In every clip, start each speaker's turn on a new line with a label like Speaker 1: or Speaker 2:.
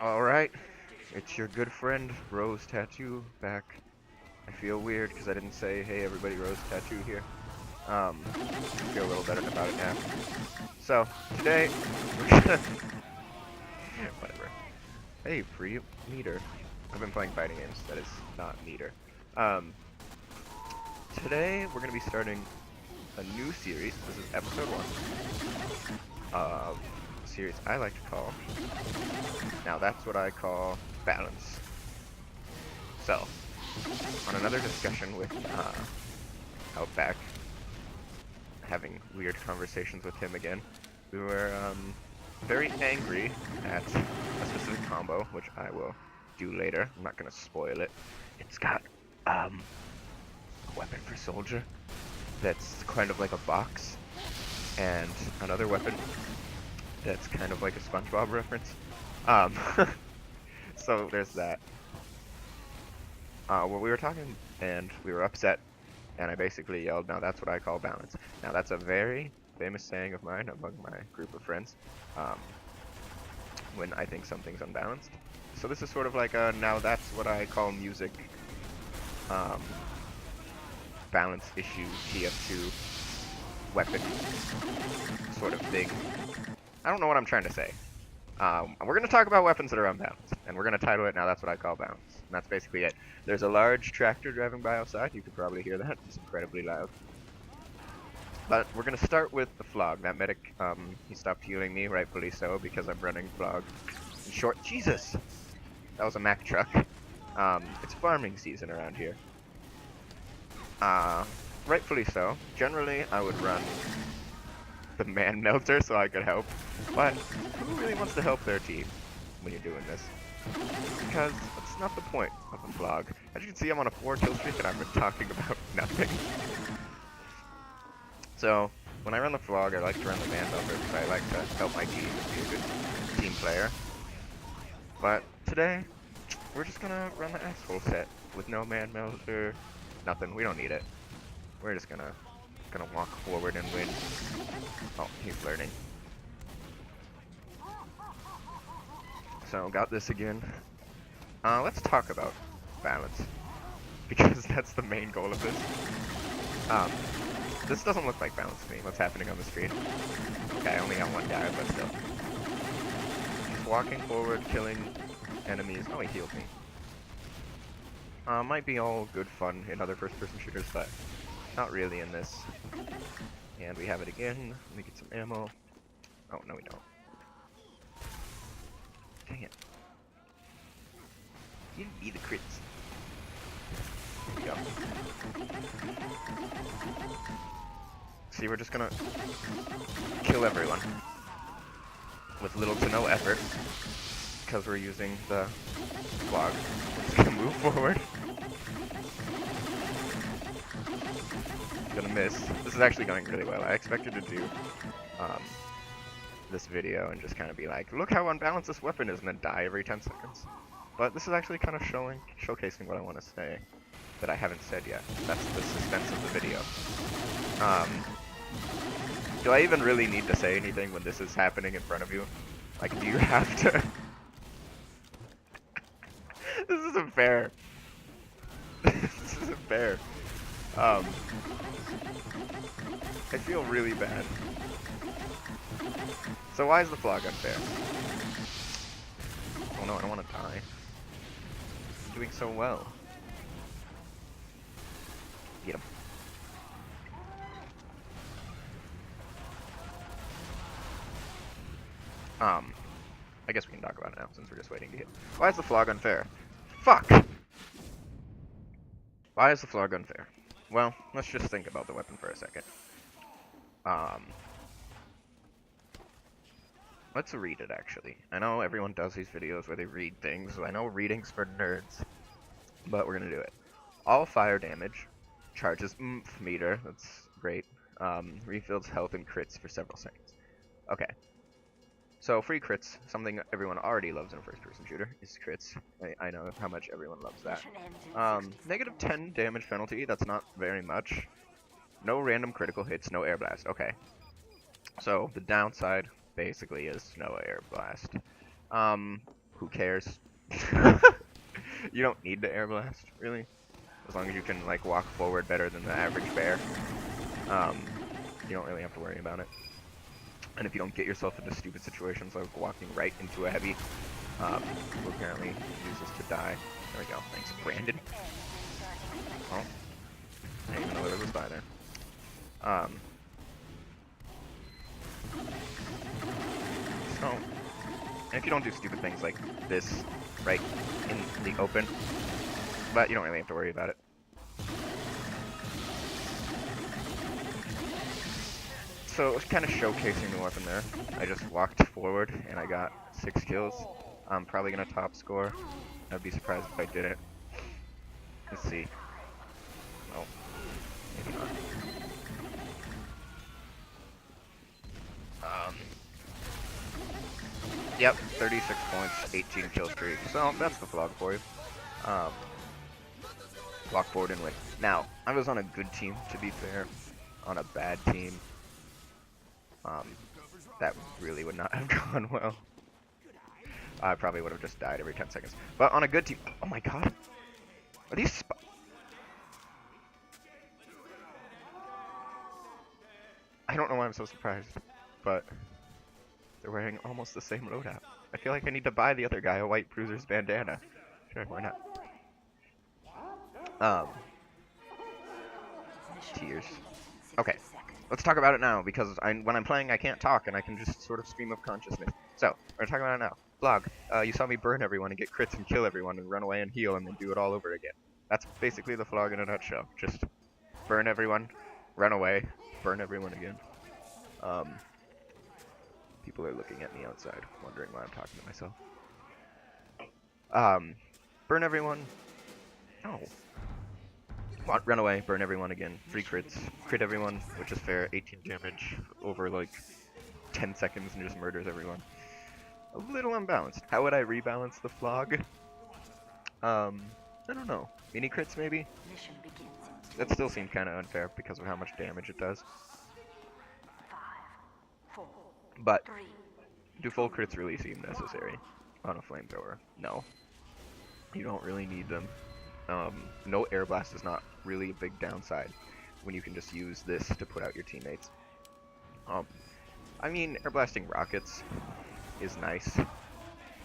Speaker 1: Alright, it's your good friend, Rose Tattoo, back. I feel weird because I didn't say, hey everybody, Rose Tattoo here. I feel a little better about it now. So, today, we're gonna... whatever. Hey, free meter. I've been playing fighting games, that is not meter. Today, we're gonna be starting a new series. This is episode 1 of a series I like to call... Now that's what I call balance. So, on another discussion with Outback, having weird conversations with him again, we were very angry at a specific combo, which I will do later. I'm not gonna spoil it. It's got a weapon for soldier that's kind of like a box, and another weapon that's kind of like a SpongeBob reference. So there's that. Well, we were talking, and we were upset, and I basically yelled, now that's what I call balance. Now that's a very famous saying of mine among my group of friends, when I think something's unbalanced. So this is sort of like a, now that's what I call music, balance issue, TF2, weapon, sort of thing. I don't know what I'm trying to say. We're going to talk about weapons that are unbalanced, and we're going to title it, now that's what I call balance. And that's basically it. There's a large tractor driving by outside. You can probably hear that. It's incredibly loud. But we're going to start with the Phlog. That medic, he stopped healing me, rightfully so, because I'm running Phlog in short. Jesus! That was a Mack truck. It's farming season around here. Rightfully so. Generally, I would run the man melter so I could help, but who really wants to help their team when you're doing this? Because that's not the point of a vlog. As you can see, I'm on a 4 kill streak and I've been talking about nothing. So when I run the vlog, I like to run the man melter because I like to help my team and be a good team player. But today, we're just gonna run the asshole set with no man melter, nothing. We don't need it. We're just gonna walk forward and win. Oh, he's learning. So, got this again. Let's talk about balance, because that's the main goal of this. This doesn't look like balance to me, what's happening on the screen. Okay, I only got one guy, but still. Just walking forward, killing enemies. Oh, he healed me. Might be all good fun in other first-person shooters, but not really in this. And we have it again. Let me get some ammo. Oh, no we don't. Dang it. You didn't be the crits. There we go. See, we're just gonna kill everyone with little to no effort, because we're using the Phlog. We're just gonna move forward. Gonna miss. This is actually going really well. I expected to do this video and just kind of be like, look how unbalanced this weapon is, and then die every 10 seconds. But this is actually kind of showcasing what I want to say that I haven't said yet. That's the suspense of the video. Do I even really need to say anything when this is happening in front of you? Like, do you have to? This isn't fair. This isn't fair. I feel really bad. So why is the Phlog unfair? Oh no, I don't want to die. I'm doing so well. Get him. I guess we can talk about it now since we're just waiting to hit. Why is the Phlog unfair? Fuck! Why is the Phlog unfair? Well, let's just think about the weapon for a second. Let's read it, actually. I know everyone does these videos where they read things. I know reading's for nerds, but we're gonna do it. All fire damage charges oomph meter. That's great. Refills health and crits for several seconds. Okay. So free crits, something everyone already loves in a first-person shooter, is crits. I know how much everyone loves that. Negative 10 damage penalty. That's not very much. No random critical hits. No air blast. Okay. So the downside basically is no air blast. who cares? You don't need the air blast, really. As long as you can like walk forward better than the average bear, you don't really have to worry about it. And if you don't get yourself into stupid situations like walking right into a heavy, who apparently uses to die. There we go. Thanks, Brandon. Oh, I didn't even know there was a spy there. So, and if you don't do stupid things like this right in the open, but you don't really have to worry about it. So it was kind of showcasing the weapon there. I just walked forward and I got 6 kills. I'm probably gonna top score. I'd be surprised if I didn't. Let's see. Oh, maybe not. Yep, 36 points, 18 kill streak. So that's the Phlog for you. Walk forward and win. Now, I was on a good team, to be fair. On a bad team, that really would not have gone well. I probably would have just died every 10 seconds. But on a good team, oh my god, are these I don't know why I'm so surprised, but they're wearing almost the same loadout. I feel like I need to buy the other guy a white Bruiser's bandana. Sure, why not? Tears. Okay, let's talk about it now, because when I'm playing I can't talk and I can just sort of stream of consciousness. So, we're talking about it now. Phlog, you saw me burn everyone and get crits and kill everyone and run away and heal and then do it all over again. That's basically the Phlog in a nutshell. Just burn everyone, run away, burn everyone again. People are looking at me outside, wondering why I'm talking to myself. Burn everyone. Oh. Run away, burn everyone again. 3 crits. Crit everyone, which is fair. 18 damage over like 10 seconds and just murders everyone. A little unbalanced. How would I rebalance the Phlog? I don't know. Mini crits maybe? That still seemed kind of unfair because of how much damage it does. But do full crits really seem necessary on a flamethrower? No. You don't really need them. No air blast is not really a big downside when you can just use this to put out your teammates. I mean, air blasting rockets is nice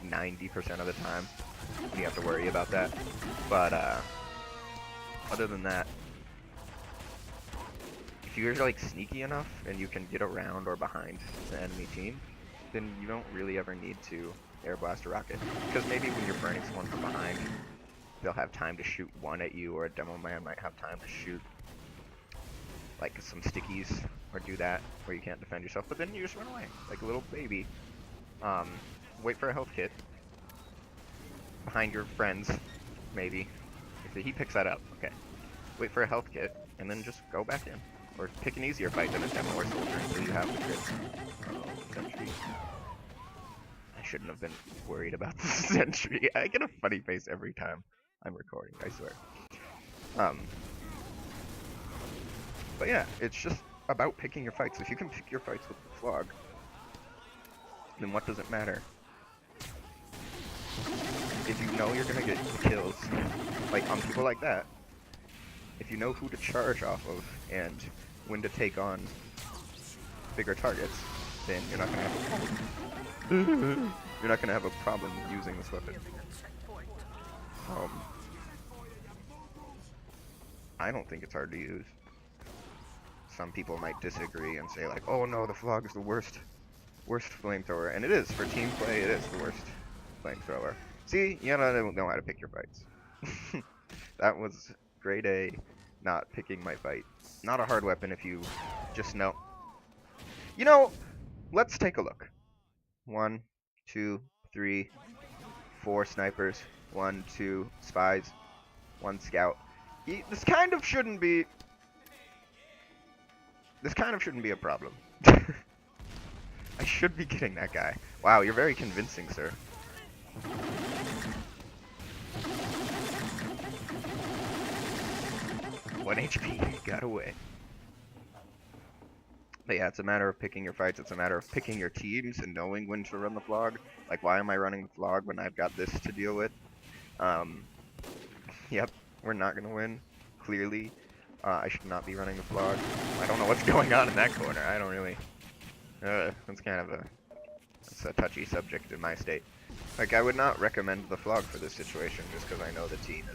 Speaker 1: 90% of the time when you have to worry about that. But other than that, if you're like sneaky enough and you can get around or behind the enemy team, then you don't really ever need to air blast a rocket. Because maybe when you're burning someone from behind, they'll have time to shoot one at you, or a demo man might have time to shoot like some stickies or do that where you can't defend yourself, but then you just run away like a little baby. Wait for a health kit behind your friends, maybe. If he picks that up, okay. Wait for a health kit and then just go back in, or pick an easier fight than a demo or soldier until you have the crits. Oh, sentry. I shouldn't have been worried about the sentry. I get a funny face every time I'm recording, I swear. But yeah, it's just about picking your fights. If you can pick your fights with the Phlog, then what does it matter? If you know you're gonna get kills, like on people like that, if you know who to charge off of and when to take on bigger targets, then you're not gonna have a problem. You're not gonna have a problem using this weapon. I don't think it's hard to use. Some people might disagree and say like, oh no, the Phlog is the worst flamethrower, and it is. For team play, it is the worst flamethrower. See, you gotta know how to pick your fights. That was grade A, not picking my fight. Not a hard weapon if you just know. You know, let's take a look. 1, 2, 3, 4 snipers, 1, 2 spies, 1 scout. This kind of shouldn't be a problem. I should be getting that guy. Wow, you're very convincing, sir. 1 HP, got away. But yeah, it's a matter of picking your fights. It's a matter of picking your teams and knowing when to run the Phlog. Like, why am I running the Phlog when I've got this to deal with? Um, yep, we're not going to win, clearly. I should not be running the Phlog. I don't know what's going on in that corner. I don't really... that's kind of a touchy subject in my state. Like, I would not recommend the Phlog for this situation just because I know the team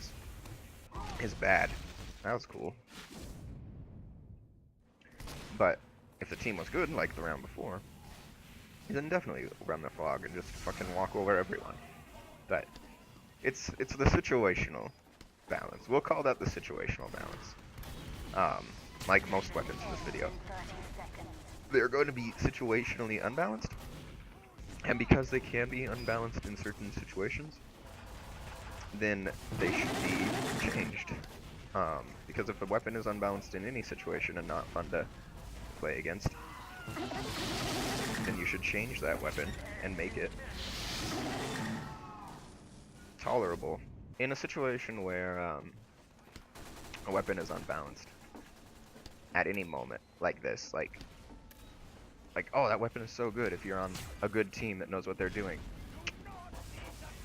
Speaker 1: is bad. That was cool. But if the team was good, like the round before, then definitely run the Phlog and just fucking walk over everyone. But it's the situational balance. We'll call that the situational balance. Like most weapons in this video, they're going to be situationally unbalanced, and because they can be unbalanced in certain situations, then they should be changed. Because if the weapon is unbalanced in any situation and not fun to play against, then you should change that weapon and make it tolerable in a situation where a weapon is unbalanced at any moment, like this. Like, oh, that weapon is so good if you're on a good team that knows what they're doing.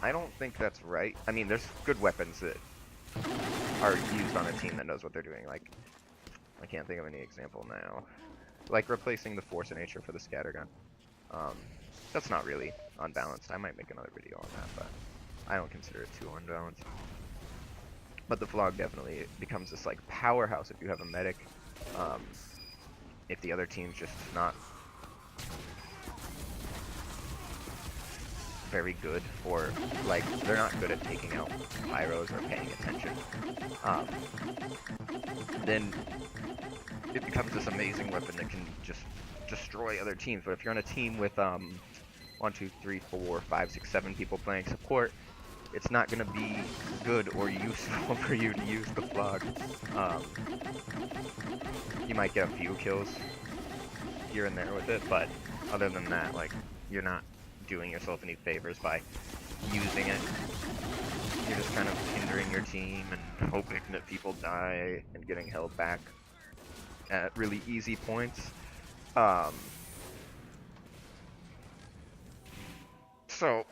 Speaker 1: I don't think that's right. I mean, there's good weapons that are used on a team that knows what they're doing. Like, I can't think of any example now. Like replacing the Phlogistinator for the scattergun. That's not really unbalanced. I might make another video on that, but I don't consider it too unbalanced. But the Phlog definitely becomes this like powerhouse if you have a medic. If the other team's just not very good, or like they're not good at taking out pyros or paying attention, then it becomes this amazing weapon that can just destroy other teams. But if you're on a team with 1, 2, 3, 4, 5, 6, 7 people playing support, it's not going to be good or useful for you to use the Phlog. You might get a few kills here and there with it, but other than that, like, you're not doing yourself any favors by using it. You're just kind of hindering your team and hoping that people die and getting held back at really easy points. So,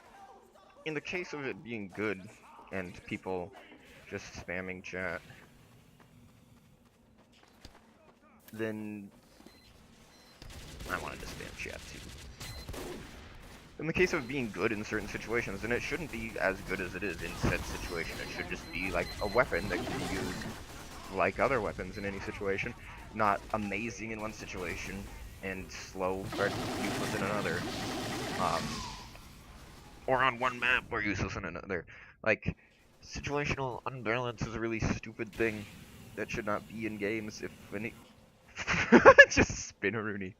Speaker 1: in the case of it being good and people just spamming chat, then I wanted to spam chat too. In the case of being good in certain situations, then it shouldn't be as good as it is in said situation. It should just be like a weapon that can be used like other weapons in any situation, not amazing in one situation and slow or useless in another. Or on one map or useless in another. Like, situational unbalance is a really stupid thing that should not be in games. If any, just spin a Rooney.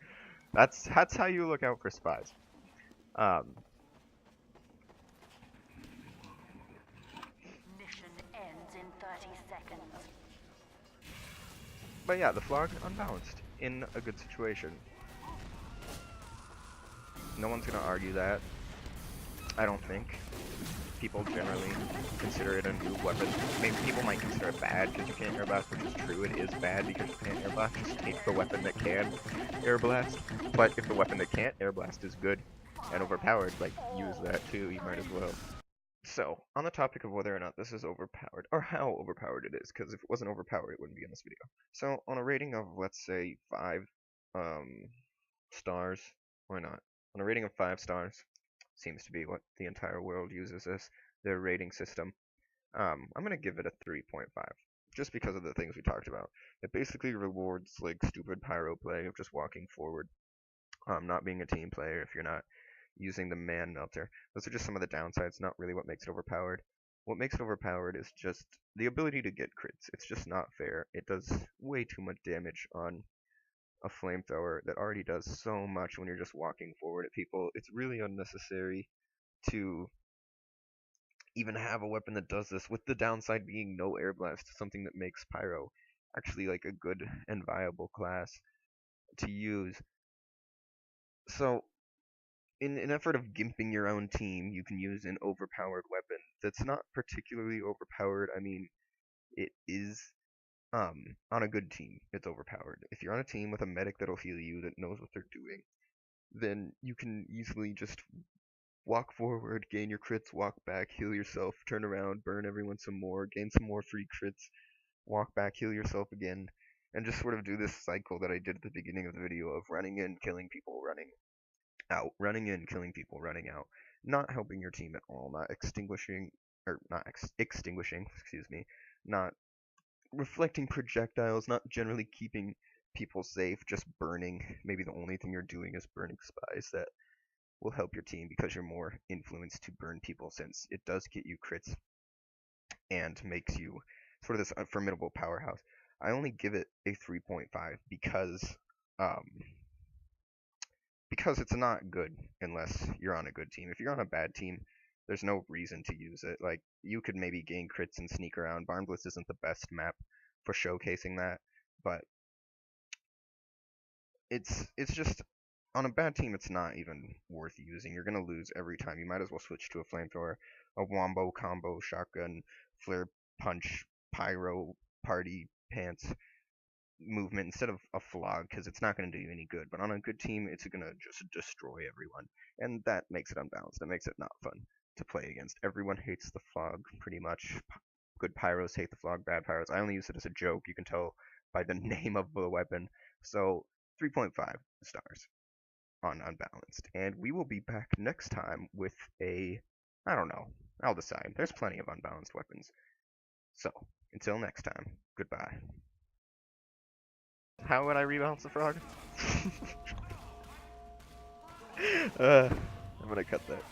Speaker 1: That's how you look out for spies.
Speaker 2: Mission ends in 30 seconds.
Speaker 1: But yeah, the Phlog unbalanced in a good situation. No one's gonna argue that. I don't think. People generally consider it a noob weapon. Maybe people might consider it bad because you can't air blast, which is true. It is bad because you can't air blast. Just take the weapon that can air blast. But if the weapon that can't air blast is good and overpowered, like, use that too. You might as well. So, on the topic of whether or not this is overpowered, or how overpowered it is, because if it wasn't overpowered, it wouldn't be in this video. So, on a rating of, let's say, 5 stars, why not? On a rating of 5 stars, seems to be what the entire world uses as their rating system. I'm gonna give it a 3.5, just because of the things we talked about. It basically rewards like stupid pyro play of just walking forward, not being a team player if you're not using the man melter. Those are just some of the downsides, not really what makes it overpowered. What makes it overpowered is just the ability to get crits. It's just not fair. It does way too much damage on a flamethrower that already does so much when you're just walking forward at people. It's really unnecessary to even have a weapon that does this, with the downside being no air blast, something that makes pyro actually like a good and viable class to use. So in an effort of gimping your own team, you can use an overpowered weapon that's not particularly overpowered. I mean, it is on a good team, it's overpowered. If you're on a team with a medic that'll heal you, that knows what they're doing, then you can easily just walk forward, gain your crits, walk back, heal yourself, turn around, burn everyone some more, gain some more free crits, walk back, heal yourself again, and just sort of do this cycle that I did at the beginning of the video of running in, killing people, running out, running in, killing people, running out, not helping your team at all, not extinguishing, or not extinguishing, excuse me, not reflecting projectiles, not generally keeping people safe, just burning. Maybe the only thing you're doing is burning spies. That will help your team because you're more influenced to burn people, since it does get you crits and makes you sort of this formidable powerhouse. I only give it a 3.5 um, because it's not good unless you're on a good team. If you're on a bad team, there's no reason to use it. Like, you could maybe gain crits and sneak around. Barn Blitz isn't the best map for showcasing that, but it's just, on a bad team, it's not even worth using. You're gonna lose every time. You might as well switch to a flamethrower, a wombo, combo, shotgun, flare, punch, pyro, party, pants movement instead of a flog, because it's not going to do you any good. But on a good team, it's going to just destroy everyone, and that makes it unbalanced. That makes it not fun to play against. Everyone hates the flog, pretty much. Good pyros hate the flog, bad pyros. I only use it as a joke. You can tell by the name of the weapon. So 3.5 stars on unbalanced. And we will be back next time with a, I don't know, I'll decide. There's plenty of unbalanced weapons. So, until next time, goodbye. How would I rebalance the frog? I'm gonna cut that.